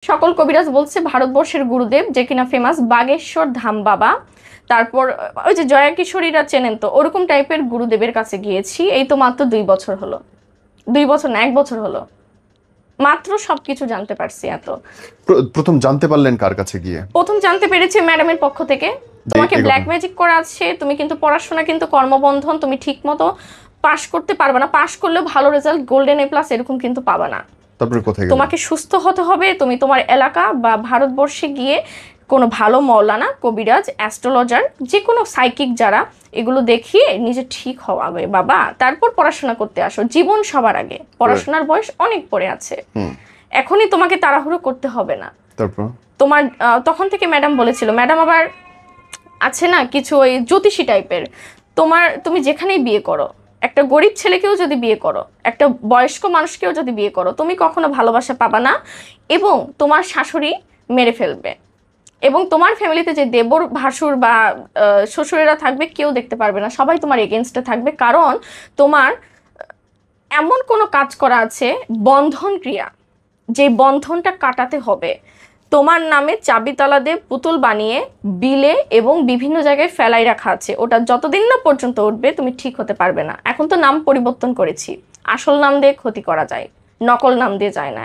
সকল কবিরাজ বলছে ভারতবর্ষের গুরুদেব যে কিনা ফেমাস বাগেশ্বর ধাম বাবা, তারপর ওই যে জয়া কিশোরীরা চেনেন তো, ওরকম টাইপের গুরুদেবের কাছে গিয়েছি। এই তো মাত্র 2 বছর হলো, 2 বছর না 1 বছর হলো মাত্র সবকিছু জানতে পারছি। এত প্রথম জানতে পারলেন কার কাছে গিয়ে? প্রথম জানতে পেরেছি ম্যাডামের পক্ষ থেকে, তোমাকে ব্ল্যাক ম্যাজিক করা আছে, তুমি কিন্তু পড়াশোনা কিন্তু কর্মবন্ধন, তুমি ঠিক মতো পাশ করতে পারবে না, পাশ করলেও ভালো রেজাল্ট গোল্ডেন এ প্লাস এরকম কিন্তু পাবে না। তারপরে কোথায় গেলেন? তোমাকে সুস্থ হতে হবে, তুমি তোমার এলাকা বা ভারতবর্ষে গিয়ে কোনো ভালো মৌলানা, কবিরাজ, অ্যাস্ট্রোলজার, যে কোনো সাইকিক যারা, এগুলো দেখিয়ে নিজে ঠিক হওয়াবে বাবা, তারপর পড়াশোনা করতে আসো। জীবন সবার আগে, পড়াশোনার বয়স অনেক পরে আছে, এখনই তোমাকে তাড়াহুড়ো করতে হবে না। তারপর তোমার তখন থেকে ম্যাডাম বলেছিল, ম্যাডাম আবার আছে না কিছু ওই জ্যোতিষী টাইপের, তুমি যেখানেই বিয়ে করো, একটা গরিব ছেলেকেও যদি বিয়ে করো, একটা বয়স্ক মানুষকেও যদি বিয়ে করো, তুমি কখনো ভালোবাসা পাবা না, এবং তোমার শাশুড়ি মেরে ফেলবে, এবং তোমার ফ্যামিলিতে যে দেবর ভাসুর বা শ্বশুরেরা থাকবে কেউ দেখতে পারবে না, সবাই তোমার এগেনস্টে থাকবে, কারণ তোমার এমন কোনো কাজ করা আছে, বন্ধন ক্রিয়া, যে বন্ধনটা কাটাতে হবে। তোমার নামে চাবি তালা দিয়ে পুতুল বানিয়ে বিলে এবং বিভিন্ন জায়গায় ফেলাই রাখা আছে, ওটা যতদিন না পর্যন্ত উঠবে তুমি ঠিক হতে পারবে না। এখন তো নাম পরিবর্তন করেছি, আসল নাম দিয়ে ক্ষতি করা যায়, নকল নাম দিয়ে যায় না।